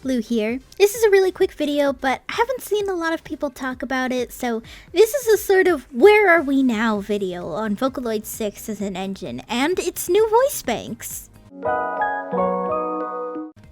Lou here. This is a really quick video, but I haven't seen a lot of people talk about it, so this is a sort of where are we now video on Vocaloid 6 as an engine and its new voice banks.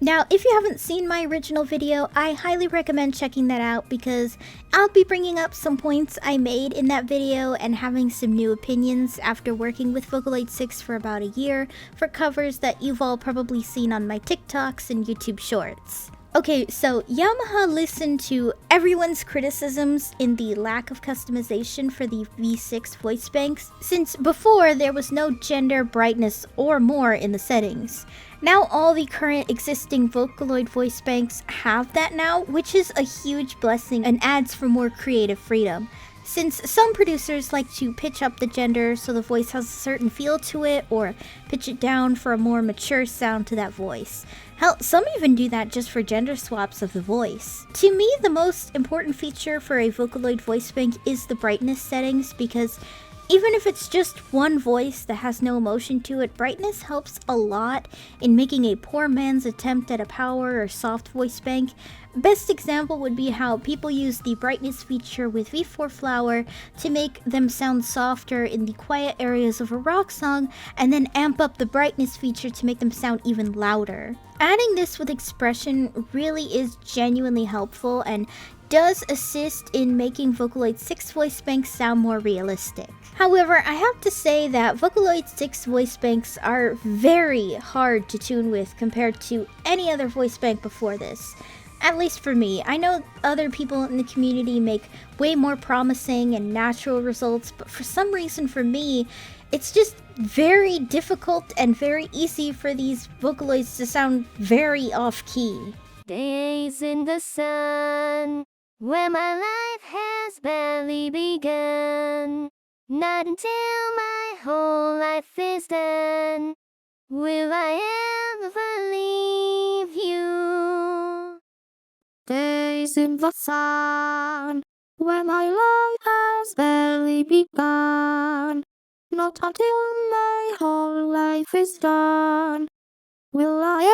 Now, if you haven't seen my original video, I highly recommend checking that out because I'll be bringing up some points I made in that video and having some new opinions after working with Vocaloid 6 for about a year for covers that you've all probably seen on my TikToks and YouTube shorts. Okay, so Yamaha listened to everyone's criticisms in the lack of customization for the V6 voice banks, since before there was no gender, brightness, or more in the settings. Now all the current existing Vocaloid voice banks have that now, which is a huge blessing and adds for more creative freedom. Since some producers like to pitch up the gender so the voice has a certain feel to it, or pitch it down for a more mature sound to that voice. Hell, some even do that just for gender swaps of the voice. To me, the most important feature for a Vocaloid voice bank is the brightness settings, because even if it's just one voice that has no emotion to it, brightness helps a lot in making a poor man's attempt at a power or soft voice bank. Best example would be how people use the brightness feature with V4 Flower to make them sound softer in the quiet areas of a rock song, and then amp up the brightness feature to make them sound even louder. Adding this with expression really is genuinely helpful and does assist in making Vocaloid 6 voice banks sound more realistic. However, I have to say that Vocaloid 6 voice banks are very hard to tune with compared to any other voice bank before this. At least for me. I know other people in the community make way more promising and natural results, but for some reason for me, it's just very difficult and very easy for these Vocaloids to sound very off-key. Days in the sun, where my life has barely begun. Not until my whole life is done will I ever leave you. Days in the sun, when my life has barely begun. Not until my whole life is done will I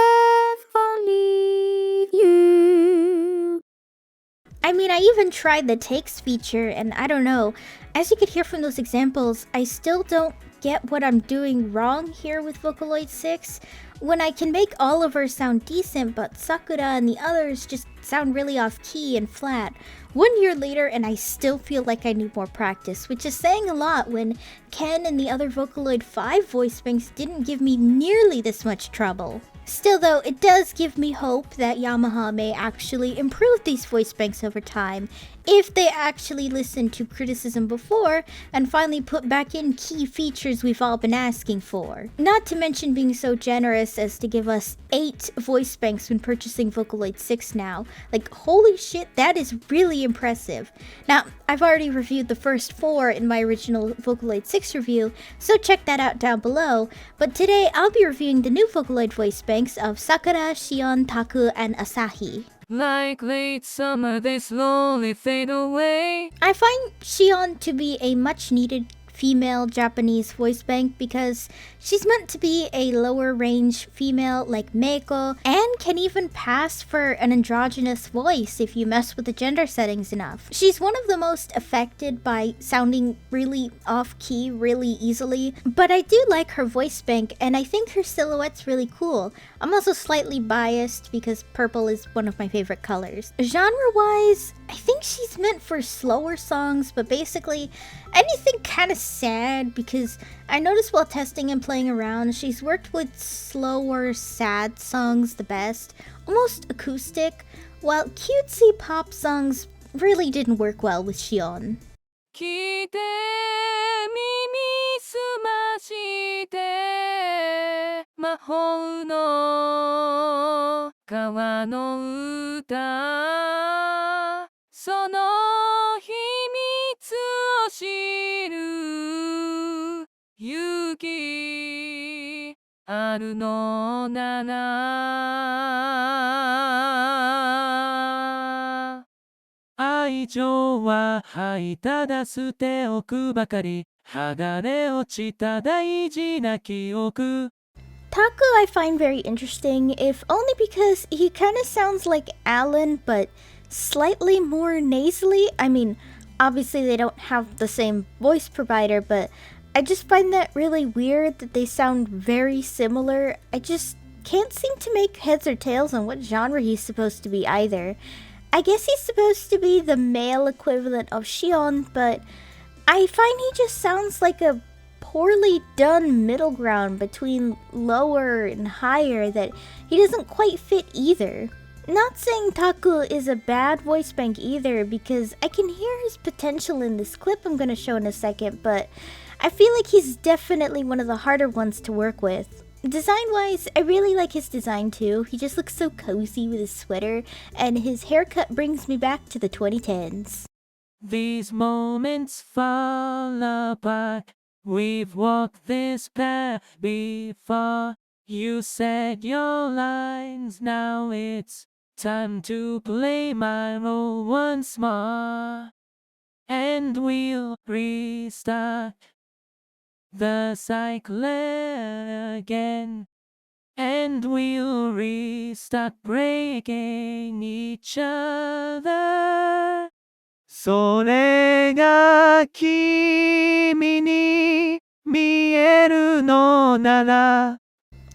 ever leave you. I mean, I even tried the takes feature, and I don't know. As you could hear from those examples, I still don't get what I'm doing wrong here with Vocaloid 6. When I can make Oliver sound decent, but Sakura and the others just sound really off-key and flat. 1 year later, and I still feel like I need more practice, which is saying a lot when Ken and the other Vocaloid 5 voice banks didn't give me nearly this much trouble. Still though, it does give me hope that Yamaha may actually improve these voice banks over time, if they actually listened to criticism before and finally put back in key features we've all been asking for. Not to mention being so generous as to give us 8 voice banks when purchasing Vocaloid 6 now. Like, holy shit, that is really impressive. Now, I've already reviewed the first 4 in my original Vocaloid 6 review, so check that out down below. But today, I'll be reviewing the new Vocaloid voice banks of Sakura, Shion, Taku, and Asahi. Like late summer, they slowly fade away. I find Shion to be a much needed female Japanese voice bank because she's meant to be a lower range female like Meiko, and can even pass for an androgynous voice if you mess with the gender settings enough. She's one of the most affected by sounding really off-key really easily, but I do like her voice bank and I think her silhouette's really cool. I'm also slightly biased because purple is one of my favorite colors. Genre-wise, I think she's meant for slower songs, but basically anything kind of sad, because I noticed while testing and playing around, she's worked with slower, sad songs the best, almost acoustic, while cutesy pop songs really didn't work well with Shion. 聞いて耳すまして魔法の川の歌その秘密を知る勇気あるのなら愛情は吐いただ捨ておくばかり剥がれ落ちた大事な記憶 Taku I find very interesting, if only because he kind of sounds like Alan, but slightly more nasally. I mean, obviously they don't have the same voice provider, but I just find that really weird that they sound very similar. I just can't seem to make heads or tails on what genre he's supposed to be either. I guess he's supposed to be the male equivalent of Shion, but I find he just sounds like a poorly done middle ground between lower and higher that he doesn't quite fit either. Not saying Taku is a bad voice bank either, because I can hear his potential in this clip I'm gonna show in a second, but I feel like he's definitely one of the harder ones to work with. Design-wise, I really like his design too. He just looks so cozy with his sweater, and his haircut brings me back to the 2010s. These moments fall apart. We've walked this path before. You said your lines, now it's time to play my role once more. And we'll restart the cycle again. And we'll restart breaking each other. それが君に見えるのなら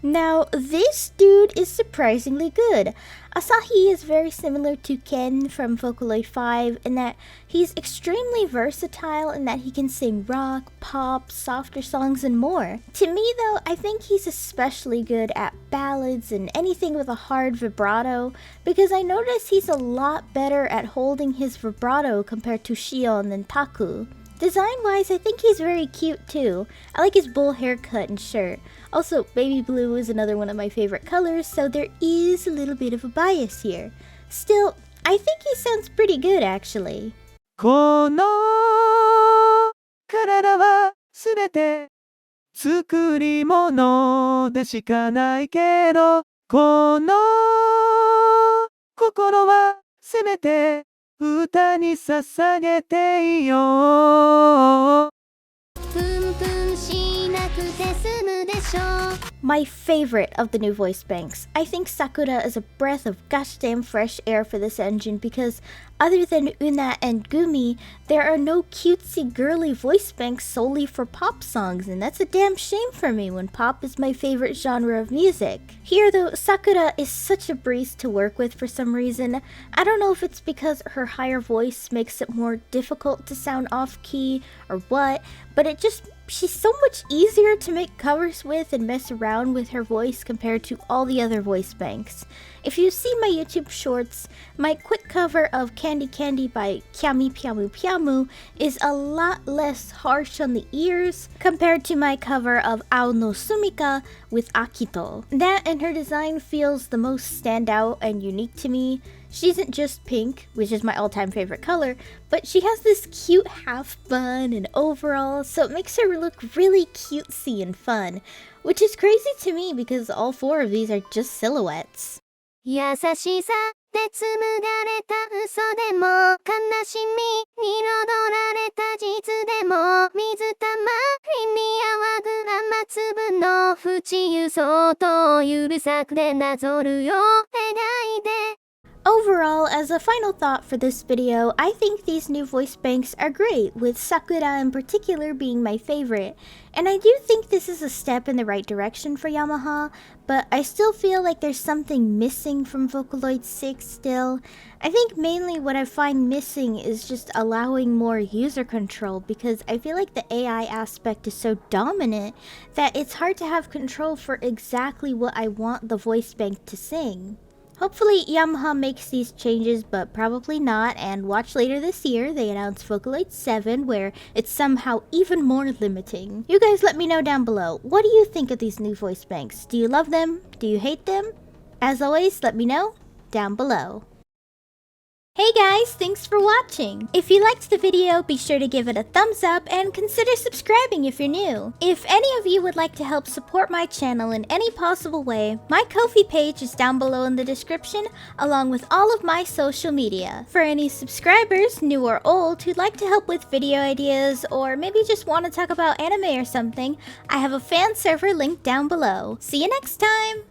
Now, this dude is surprisingly good. Asahi is very similar to Ken from Vocaloid 5 in that he's extremely versatile in that he can sing rock, pop, softer songs, and more. To me though, I think he's especially good at ballads and anything with a hard vibrato, because I notice he's a lot better at holding his vibrato compared to Shion and Taku. Design-wise, I think he's very cute too. I like his bowl haircut and shirt. Also, baby blue is another one of my favorite colors, so there is a little bit of a bias here. Still, I think he sounds pretty good actually. この体はすべて作り物でしかないけど、この心はせめて歌に捧げていよう。プンプンしなくて済むでしょう。 My favorite of the new voice banks. I think Sakura is a breath of gosh damn fresh air for this engine, because other than Una and Gumi, there are no cutesy girly voice banks solely for pop songs, and that's a damn shame for me when pop is my favorite genre of music. Here though, Sakura is such a breeze to work with for some reason. I don't know if it's because her higher voice makes it more difficult to sound off-key or what, but she's so much easier to make covers with and mess around with her voice compared to all the other voice banks. If you see my YouTube shorts, my quick cover of Candy Candy by Kyami Pyamu Pyamu is a lot less harsh on the ears compared to my cover of Ao no Sumika with Akito. That and her design feels the most standout and unique to me. She isn't just pink, which is my all-time favorite color, but she has this cute half bun and overall, so it makes her look really cutesy and fun, which is crazy to me because all four of these are just silhouettes. 優しさで紡がれた嘘でも悲しみに彩られた実でも水たまりに泡ぐ雨粒の縁輸送とゆるさくでなぞるよ描いて Overall, as a final thought for this video, I think these new voice banks are great, with Sakura in particular being my favorite. And I do think this is a step in the right direction for Yamaha, but I still feel like there's something missing from Vocaloid 6 still. I think mainly what I find missing is just allowing more user control, because I feel like the AI aspect is so dominant that it's hard to have control for exactly what I want the voice bank to sing. Hopefully Yamaha makes these changes, but probably not, and watch later this year they announce Vocaloid 7 where it's somehow even more limiting. You guys let me know down below, what do you think of these new voice banks? Do you love them? Do you hate them? As always, let me know down below. Hey guys, thanks for watching! If you liked the video, be sure to give it a thumbs up and consider subscribing if you're new. If any of you would like to help support my channel in any possible way, my Ko-fi page is down below in the description, along with all of my social media. For any subscribers, new or old, who'd like to help with video ideas, or maybe just want to talk about anime or something, I have a fan server linked down below. See you next time!